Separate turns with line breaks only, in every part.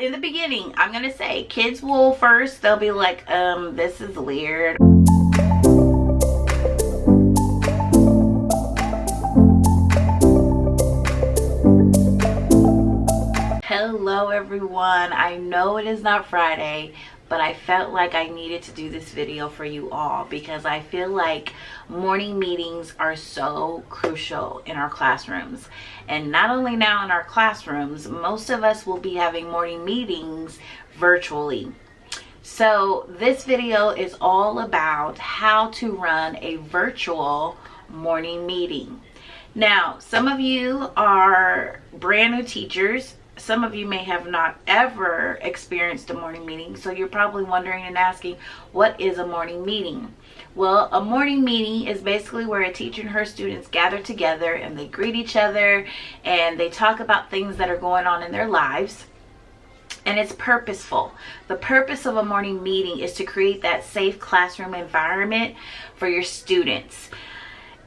in the beginning, I'm gonna say kids will first, they'll be like, this is weird. Hello everyone, I know it is not Friday, but I felt like I needed to do this video for you all because I feel like morning meetings are so crucial in our classrooms. And not only now in our classrooms, most of us will be having morning meetings virtually. So this video is all about how to run a virtual morning meeting. Now, some of you are brand new teachers. Some of you may have not ever experienced a morning meeting, so you're probably wondering and asking, what is a morning meeting? Well, a morning meeting is basically where a teacher and her students gather together and they greet each other and they talk about things that are going on in their lives. And it's purposeful. The purpose of a morning meeting is to create that safe classroom environment for your students.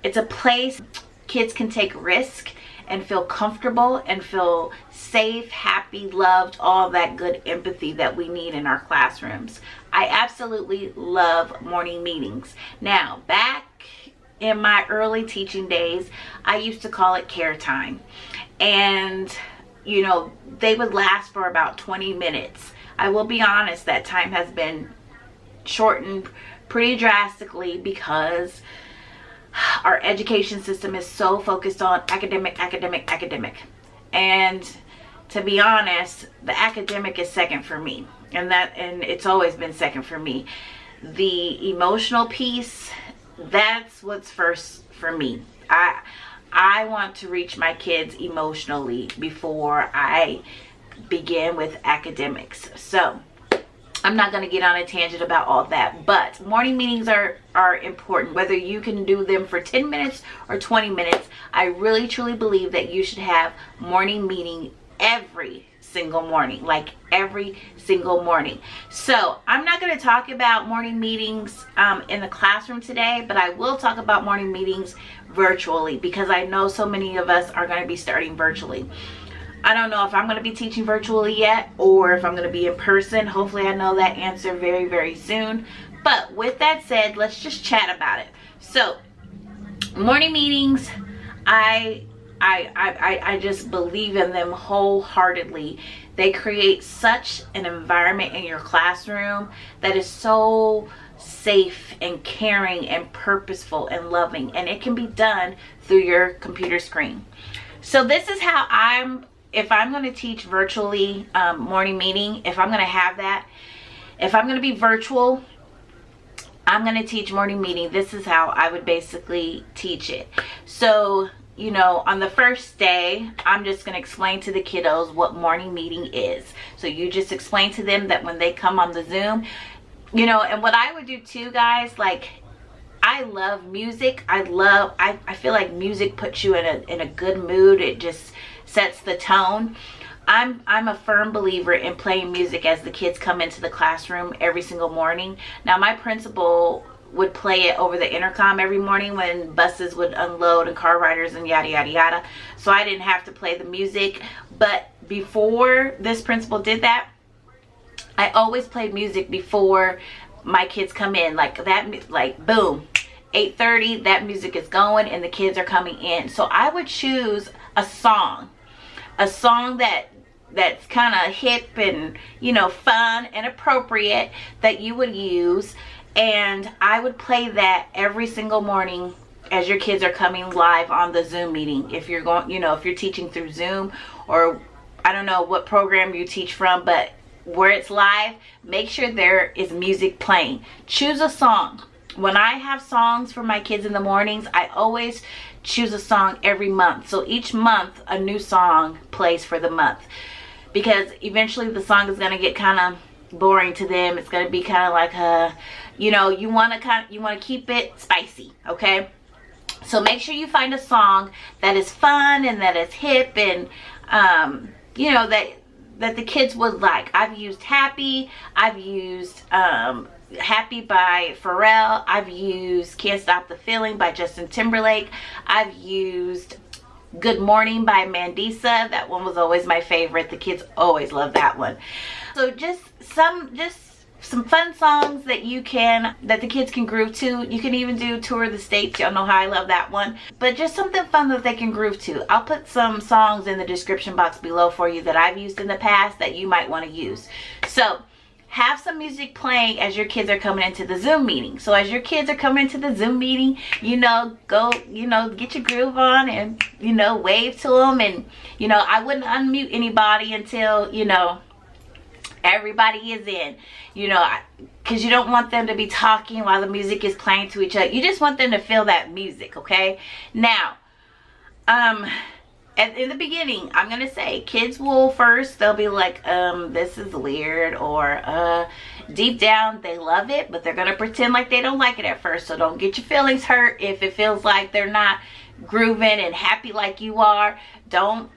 It's a place kids can take risk and feel comfortable and feel safe, happy, loved, all that good empathy that we need in our classrooms. I absolutely love morning meetings. Now, back in my early teaching days, I used to call it care time. And, you know, they would last for about 20 minutes. I will be honest, that time has been shortened pretty drastically because our education system is so focused on academic. And to be honest, the academic is second for me. And it's always been second for me. The emotional piece, that's what's first for me. I want to reach my kids emotionally before I begin with academics. So I'm not going to get on a tangent about all that, but morning meetings are important. Whether you can do them for 10 minutes or 20 minutes, I really truly believe that you should have morning meeting every single morning, like every single morning. So I'm not going to talk about morning meetings in the classroom today, but I will talk about morning meetings virtually because I know so many of us are going to be starting virtually. I don't know if I'm going to be teaching virtually yet or if I'm going to be in person. Hopefully I know that answer very, very soon. But with that said, let's just chat about it. So, morning meetings, I just believe in them wholeheartedly. They create such an environment in your classroom that is so safe and caring and purposeful and loving. And it can be done through your computer screen. So this is how if I'm going to teach virtually morning meeting, if I'm going to have that, if I'm going to be virtual, I'm going to teach morning meeting. This is how I would basically teach it. So, you know, on the first day, I'm just going to explain to the kiddos what morning meeting is. So you just explain to them that when they come on the Zoom, you know, and what I would do too, guys, like, I love music. I feel like music puts you in a good mood. It just sets the tone. I'm a firm believer in playing music as the kids come into the classroom every single morning. Now, my principal would play it over the intercom every morning when buses would unload and car riders and yada yada yada, so I didn't have to play the music. But before this principal did that, I always played music before my kids come in, like that, like boom, 8:30, that music is going and the kids are coming in. So I would choose a song that's kind of hip and, you know, fun and appropriate that you would use, and I would play that every single morning as your kids are coming live on the Zoom meeting. If you're going, you know, if you're teaching through Zoom, or I don't know what program you teach from, but where it's live, make sure there is music playing. Choose a song. When I have songs for my kids in the mornings, I always choose a song every month. So each month a new song plays for the month, because eventually the song is going to get kind of boring to them. It's going to be kind of like you know, you want to keep it spicy, okay? So make sure you find a song that is fun and that is hip and you know, that the kids would like. I've used Happy. I've used Happy by Pharrell. I've used Can't Stop the Feeling by Justin Timberlake. I've used Good Morning by Mandisa. That one was always my favorite. The kids always love that one. So just some fun songs that the kids can groove to. You can even do Tour of the States. Y'all know how I love that one. But just something fun that they can groove to. I'll put some songs in the description box below for you that I've used in the past that you might want to use. So have some music playing as your kids are coming into the Zoom meeting. So as your kids are coming into the Zoom meeting, go, get your groove on and, wave to them. And, I wouldn't unmute anybody until, everybody is in, because you don't want them to be talking while the music is playing to each other. You just want them to feel that music, okay? Now, in the beginning, I'm going to say, kids will first, they'll be like, this is weird, or deep down, they love it, but they're going to pretend like they don't like it at first. So don't get your feelings hurt if it feels like they're not grooving and happy like you are. Don't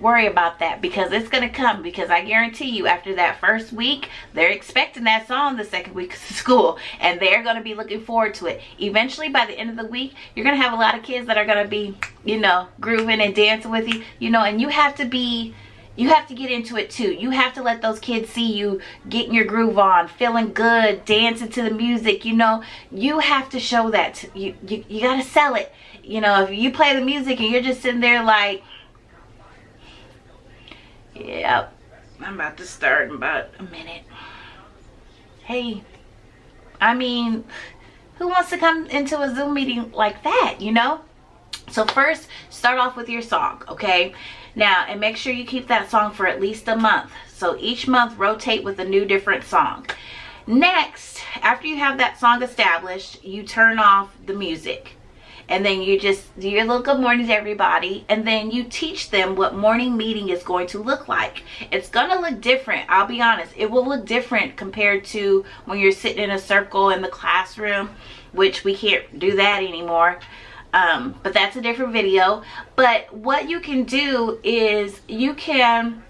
worry about that, because it's going to come, because I guarantee you after that first week, they're expecting that song the second week of school, and they're going to be looking forward to it. Eventually, by the end of the week, you're going to have a lot of kids that are going to be, grooving and dancing with you, and you have to get into it too. You have to let those kids see you getting your groove on, feeling good, dancing to the music. You have to show that. You got to sell it. If you play the music and you're just sitting there like, yep, I'm about to start in about a minute. Hey, I mean, who wants to come into a Zoom meeting like that, So first, start off with your song, okay? Now, and make sure you keep that song for at least a month. So each month, rotate with a new different song. Next, after you have that song established, you turn off the music. And then you just do your little good morning to everybody. And then you teach them what morning meeting is going to look like. It's going to look different. I'll be honest. It will look different compared to when you're sitting in a circle in the classroom, which we can't do that anymore. But that's a different video. But what you can do is you can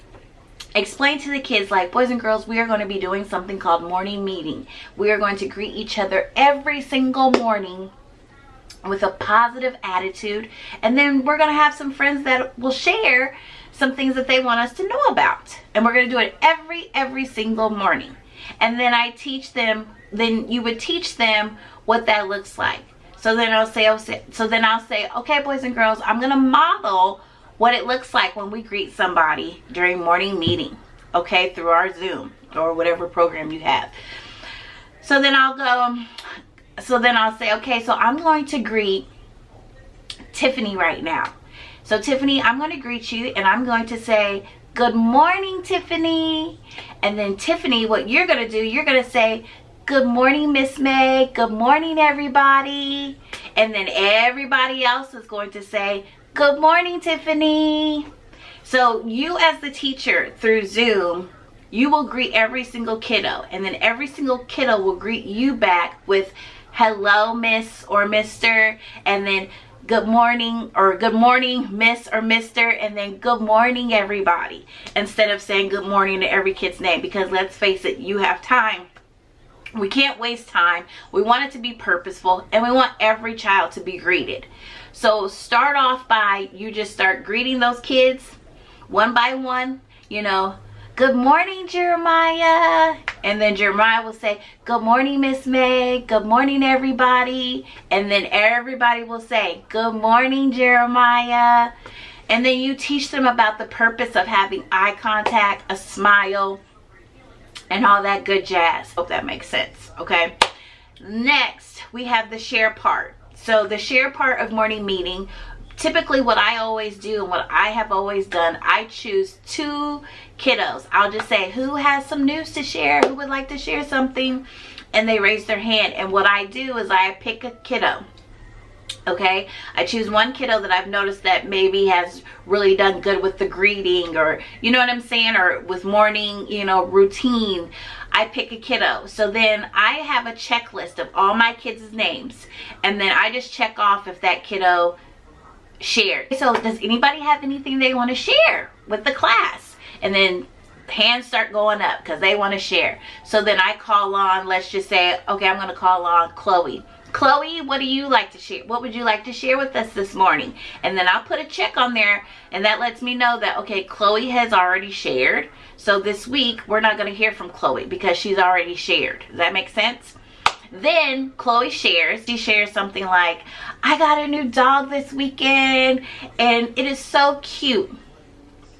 explain to the kids, like, boys and girls, we are going to be doing something called morning meeting. We are going to greet each other every single morning with a positive attitude, and then we're going to have some friends that will share some things that they want us to know about, and we're going to do it every single morning. And then you would teach them what that looks like. So then I'll say, okay, boys and girls, I'm going to model what it looks like when we greet somebody during morning meeting, okay, through our Zoom or whatever program you have. So then I'll say, okay, so I'm going to greet Tiffany right now. So Tiffany, I'm going to greet you, and I'm going to say, good morning, Tiffany. And then Tiffany, what you're going to do, you're going to say, good morning, Miss May. Good morning, everybody. And then everybody else is going to say, good morning, Tiffany. So you as the teacher through Zoom, you will greet every single kiddo, and then every single kiddo will greet you back with hello, Miss or Mr., and then good morning, or good morning, Miss or Mr., and then good morning, everybody, instead of saying good morning to every kid's name, because let's face it, you have time. We can't waste time. We want it to be purposeful, and we want every child to be greeted. So start off by, you just start greeting those kids one by one, good morning, Jeremiah. And then Jeremiah will say, good morning, Miss May. Good morning, everybody. And then everybody will say, good morning, Jeremiah. And then you teach them about the purpose of having eye contact, a smile, and all that good jazz. Hope that makes sense, okay? Next, we have the share part. So the share part of morning meeting, typically what I always do and what I have always done, I choose 2 kiddos. I'll just say, who has some news to share? Who would like to share something? And they raise their hand. And what I do is I pick a kiddo. Okay, I choose one kiddo that I've noticed that maybe has really done good with the greeting, or you know what I'm saying, or with morning, routine. I pick a kiddo. So then I have a checklist of all my kids' names, and then I just check off if that kiddo shared. So does anybody have anything they want to share with the class? And then hands start going up because they want to share. So then I call on, let's just say, okay, I'm going to call on Chloe. Chloe, what do you like to share? What would you like to share with us this morning? And then I'll put a check on there, and that lets me know that, okay, Chloe has already shared. So this week, we're not going to hear from Chloe because she's already shared. Does that make sense? Then Chloe shares. She shares something like, I got a new dog this weekend, and it is so cute.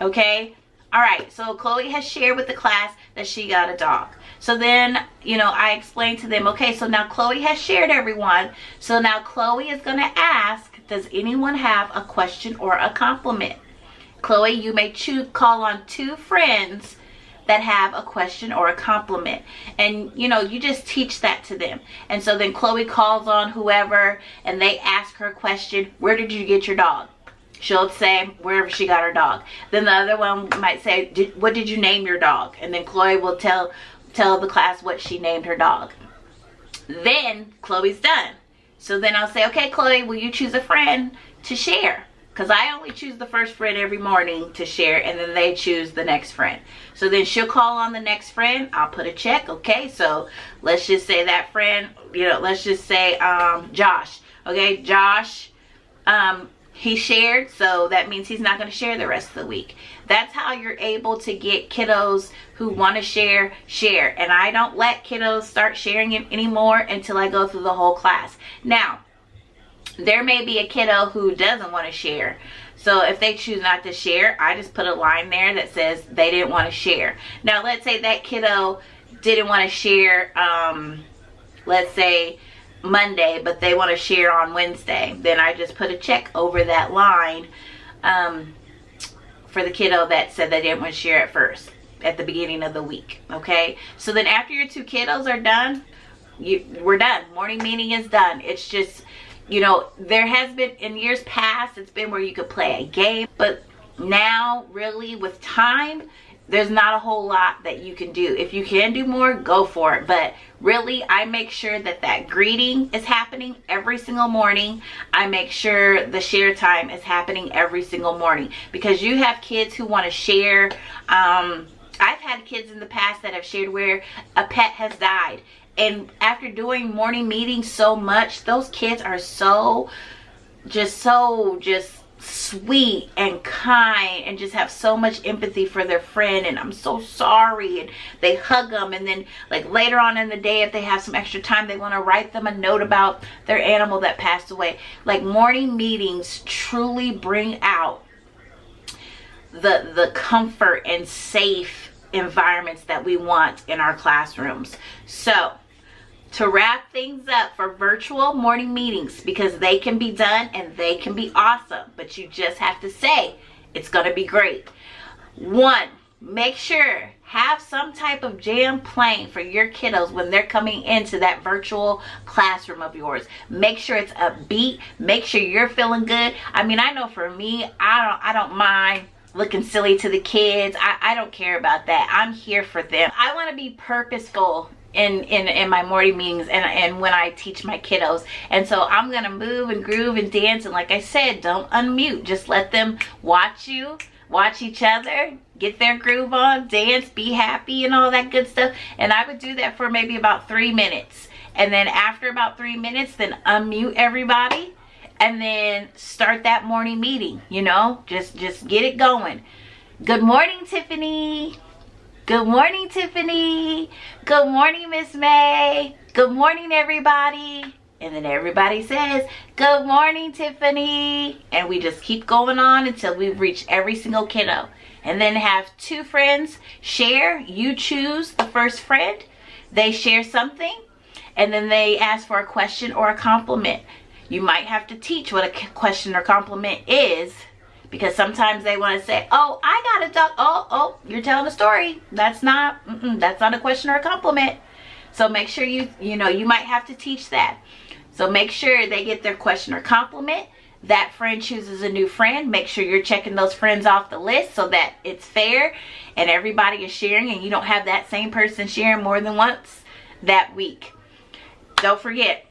Okay? All right, so Chloe has shared with the class that she got a dog. So then, you know, I explained to them, okay, so now Chloe has shared, everyone. So now Chloe is going to ask, does anyone have a question or a compliment? Chloe, you may call on 2 friends that have a question or a compliment. And, you know, you just teach that to them. And so then Chloe calls on whoever, and they ask her a question, where did you get your dog? She'll say wherever she got her dog. Then the other one might say, what did you name your dog? And then Chloe will tell the class what she named her dog. Then Chloe's done. So then I'll say, okay, Chloe, will you choose a friend to share? Because I only choose the first friend every morning to share, and then they choose the next friend. So then she'll call on the next friend. I'll put a check. Okay, so let's just say that friend, you know, let's just say Josh. Okay, Josh, he shared, so that means he's not going to share the rest of the week. That's how you're able to get kiddos who want to share. And I don't let kiddos start sharing it anymore until I go through the whole class. Now, there may be a kiddo who doesn't want to share. So if they choose not to share, I just put a line there that says they didn't want to share. Now, let's say that kiddo didn't want to share, let's say, Monday, but they want to share on Wednesday. Then I just put a check over that line for the kiddo that said they didn't want to share at first, at the beginning of the week. Okay, so then after your 2 kiddos are done, we're done. Morning meeting is done. It's just, you know, there has been in years past, it's been where you could play a game, but now really with time, there's not a whole lot that you can do. If you can do more, go for it. But really, I make sure that greeting is happening every single morning. I make sure the share time is happening every single morning, because you have kids who want to share. I've had kids in the past that have shared where a pet has died. And after doing morning meetings so much, those kids are so sweet and kind and just have so much empathy for their friend, and I'm so sorry, and they hug them. And then like later on in the day, if they have some extra time, they want to write them a note about their animal that passed away. Like, morning meetings truly bring out the comfort and safe environments that we want in our classrooms. So to wrap things up for virtual morning meetings, because they can be done and they can be awesome, but you just have to say it's going to be great. 1, make sure have some type of jam playing for your kiddos when they're coming into that virtual classroom of yours. Make sure it's upbeat. Make sure you're feeling good. I mean, I know for me, I don't mind looking silly to the kids. I don't care about that. I'm here for them. I want to be purposeful in my morning meetings and when I teach my kiddos. And so I'm gonna move and groove and dance, and like I said, don't unmute. Just let them watch you, watch each other, get their groove on, dance, be happy, and all that good stuff. And I would do that for maybe about 3 minutes, and then after about 3 minutes, then unmute everybody and then start that morning meeting. You know, just get it going. Good morning, Tiffany. Good morning, Tiffany. Good morning, Miss May. Good morning, everybody. And then everybody says, good morning, Tiffany. And we just keep going on until we've reached every single kiddo. And then have 2 friends share. You choose the first friend. They share something, and then they ask for a question or a compliment. You might have to teach what a question or compliment is, because sometimes they want to say, oh, I got a dog. Oh, you're telling a story. That's not a question or a compliment. So make sure you might have to teach that. So make sure they get their question or compliment. That friend chooses a new friend. Make sure you're checking those friends off the list so that it's fair and everybody is sharing, and you don't have that same person sharing more than once that week. Don't forget,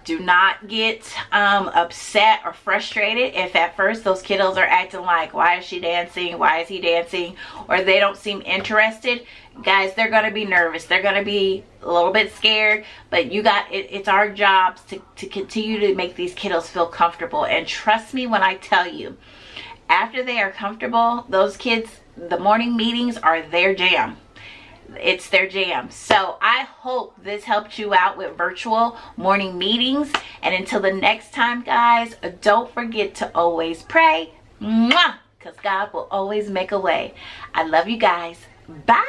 Do not get upset or frustrated if at first those kiddos are acting like, why is she dancing? Why is he dancing? Or they don't seem interested. Guys, they're going to be nervous. They're going to be a little bit scared. But you got it. It's our jobs to continue to make these kiddos feel comfortable. And trust me when I tell you, after they are comfortable, those kids, the morning meetings are their jam. It's their jam. So I hope this helped you out with virtual morning meetings. And until the next time, guys, don't forget to always pray. Mwah! Because God will always make a way. I love you guys. Bye.